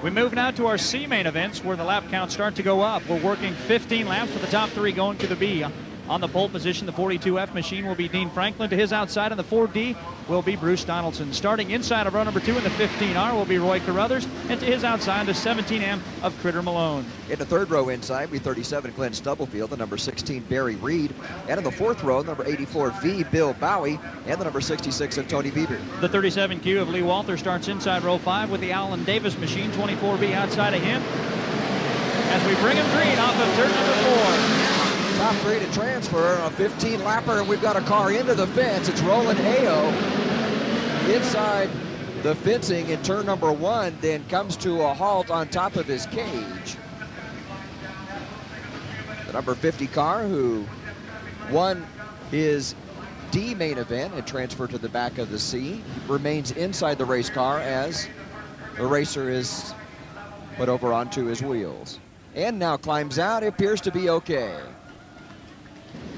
We move now to our C main events where the lap counts start to go up. We're working 15 laps with the top 3 going to the B. On the pole position, the 42F machine will be Dean Franklin. To his outside on the 4D will be Bruce Donaldson. Starting inside of row number 2 in the 15R will be Roy Carruthers. And to his outside, the 17M of Critter Malone. In the 3rd row inside, we 37 Glenn Stubblefield, the number 16 Barry Reed. And in the 4th row, number 84 V Bill Bowie, and the number 66 of Tony Bieber. The 37Q of Lee Walther starts inside row 5 with the Alan Davis machine, 24B outside of him. As we bring him green off of turn number 4. Top 3 to transfer, a 15-lapper, and we've got a car into the fence. It's Roland Ayo inside the fencing in turn number 1, then comes to a halt on top of his cage. The number 50 car who won his D main event and transferred to the back of the C remains inside the race car as the racer is put over onto his wheels. And now climbs out, it appears to be okay.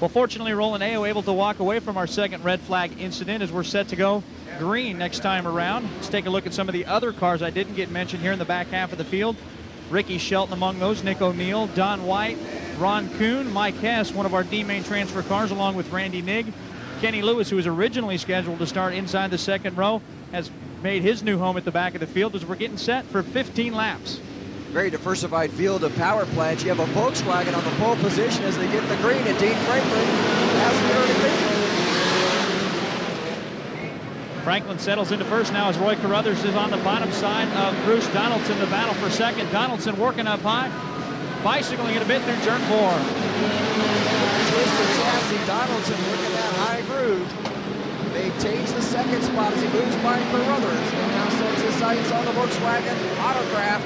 Well, fortunately, Roland Ayo able to walk away from our second red flag incident as we're set to go green next time around. Let's take a look at some of the other cars I didn't get mentioned here in the back half of the field. Ricky Shelton among those, Nick O'Neill, Don White, Ron Kuhn, Mike Hess, one of our D-main transfer cars, along with Randy Nigg. Kenny Lewis, who was originally scheduled to start inside the 2nd row, has made his new home at the back of the field as we're getting set for 15 laps. Very diversified field of power plants. You have a Volkswagen on the pole position as they get the green, and Dean Franklin has the early lead. Franklin settles into first now as Roy Carruthers is on the bottom side of Bruce Donaldson. The battle for second. Donaldson working up high, bicycling it a bit through turn 4. Twisted chassis, Donaldson working that high groove. Maintains the 2nd spot as he moves by Carruthers and now sets his sights on the Volkswagen autograph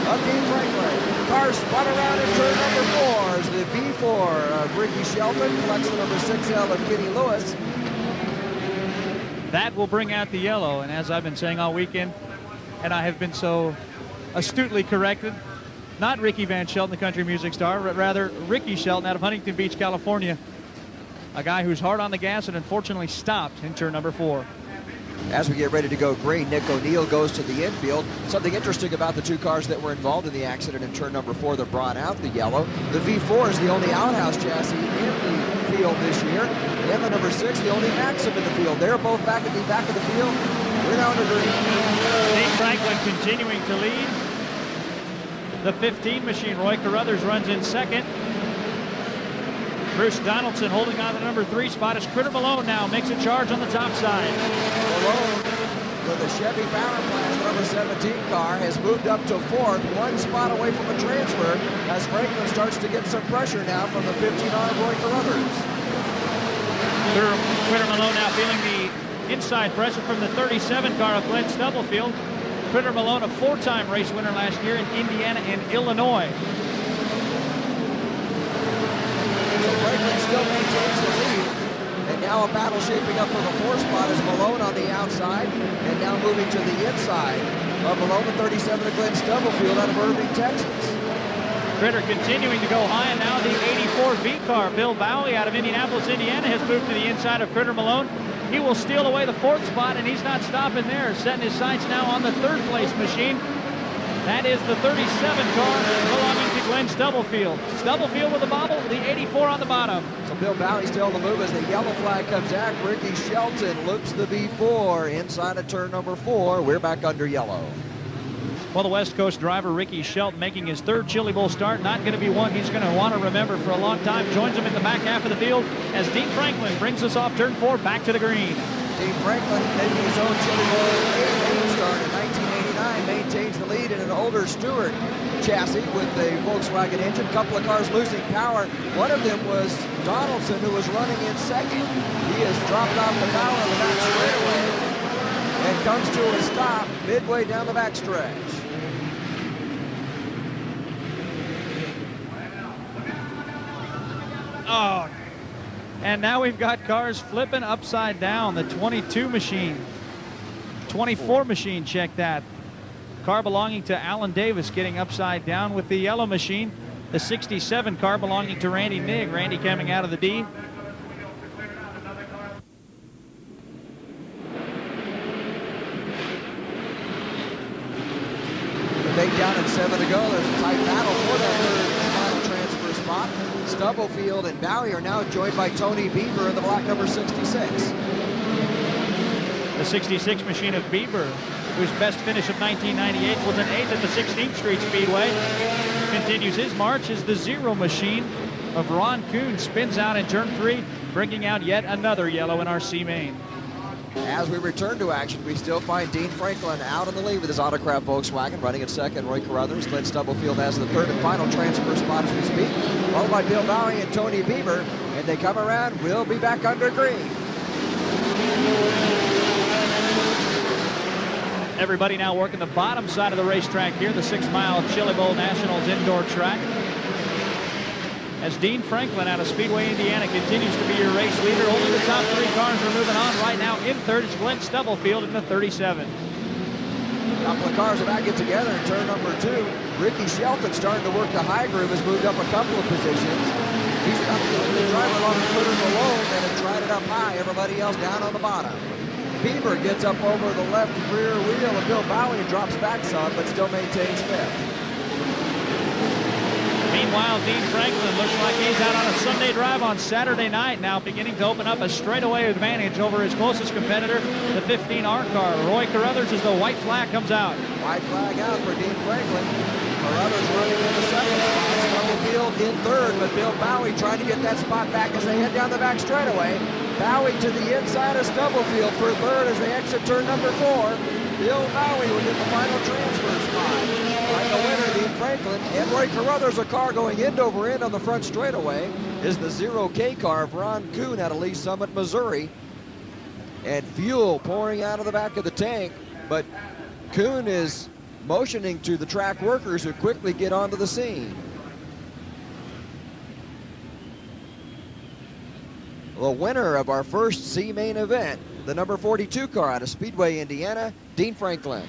of Dean Franklin. Car spun around in turn number 4 as the V4 of Ricky Shelton collects the number 6L of Kenny Lewis. That will bring out the yellow, and as I've been saying all weekend, and I have been so astutely corrected, not Ricky Van Shelton, the country music star, but rather Ricky Shelton out of Huntington Beach, California. A guy who's hard on the gas and unfortunately stopped in turn number 4. As we get ready to go green, Nick O'Neill goes to the infield. Something interesting about the 2 cars that were involved in the accident in turn number 4 that brought out the yellow. The V4 is the only outhouse chassis in the field this year. And the number 6, the only Maxim in the field. They're both back at the back of the field. We're now under green. Dean Franklin continuing to lead. The 15 machine, Roy Carruthers, runs in 2nd. Bruce Donaldson holding on to the number 3 spot as Critter Malone now makes a charge on the top side. Malone with a Chevy power plant number 17 car has moved up to 4th, 1 spot away from a transfer as Franklin starts to get some pressure now from the 15R Roy Carruthers. Critter Malone now feeling the inside pressure from the 37 car of Glenn Stubblefield. Critter Malone, a 4-time race winner last year in Indiana and Illinois. Franklin still maintains the lead, and now a battle shaping up for the 4th spot as Malone on the outside, and now moving to the inside of Malone, the 37 of Glenn Stubblefield out of Irving, Texas. Critter continuing to go high, and now the 84 V car, Bill Bowie out of Indianapolis, Indiana, has moved to the inside of Critter Malone. He will steal away the 4th spot, and he's not stopping there, setting his sights now on the 3rd place machine. That is the 37 car belonging to Glenn Stubblefield. Stubblefield with the bobble, the 84 on the bottom. So Bill Bowie still on the move as the yellow flag comes out. Ricky Shelton loops the V4 inside of turn number 4. We're back under yellow. Well, the West Coast driver, Ricky Shelton, making his 3rd Chili Bowl start. Not going to be one he's going to want to remember for a long time. Joins him in the back half of the field as Dean Franklin brings us off turn 4 back to the green. Dean Franklin making his own Chili Bowl 8 start in 1989. Maintains the lead in an older Stewart chassis with the Volkswagen engine. A couple of cars losing power. One of them was Donaldson, who was running in 2nd. He has dropped off the power on the back straightaway and comes to a stop midway down the backstretch. Oh, and now we've got cars flipping upside down. The 22 machine, 24 machine, check that. Car belonging to Alan Davis getting upside down with the yellow machine. The 67 car belonging to Randy Nigg. Randy coming out of the D. With 8 down and 7 to go, there's a tight battle for that third final transfer spot. Stubblefield and Bowie are now joined by Tony Bieber in the black number 66. The 66 machine of Bieber, whose best finish of 1998 was an 8th at the 16th Street Speedway, continues his march as the 0 machine of Ron Kuhn spins out in turn 3, bringing out yet another yellow in our C main. As we return to action, we still find Dean Franklin out in the lead with his Autocraft Volkswagen. Running at second, Roy Carruthers. Glenn Stubblefield has the third and final transfer spot as we speak, followed by Bill Bowie and Tony Bieber. And they come around. We'll be back under green. Everybody now working the bottom side of the racetrack here, the 6-mile Chili Bowl Nationals indoor track. As Dean Franklin out of Speedway, Indiana, continues to be your race leader. Only the top 3 cars are moving on right now. In third is Glenn Stubblefield in the 37. A couple of cars about get together in turn number 2. Ricky Shelton starting to work the high groove, has moved up a couple of positions. He's got the driver along the footers alone and has tried it up high. Everybody else down on the bottom. Bieber gets up over the left rear wheel of Bill Bowie and drops back some, but still maintains 5th. Meanwhile, Dean Franklin looks like he's out on a Sunday drive on Saturday night now, beginning to open up a straightaway advantage over his closest competitor, the 15R car. Roy Carruthers, as the white flag comes out. White flag out for Dean Franklin. Carruthers running in the second spot. Stubblefield in third, but Bill Bowie trying to get that spot back as they head down the back straightaway. Bowie to the inside of Stubblefield for third as they exit turn number 4. Bill Bowie will get the final transfer spot. Like the winner, Dean Franklin, and Roy Carruthers, a car going end over end on the front straightaway, is the 0K car of Ron Kuhn out of Lee Summit, Missouri. And fuel pouring out of the back of the tank, but Kuhn is motioning to the track workers who quickly get onto the scene. The winner of our first C main event, the number 42 car out of Speedway, Indiana, Dean Franklin.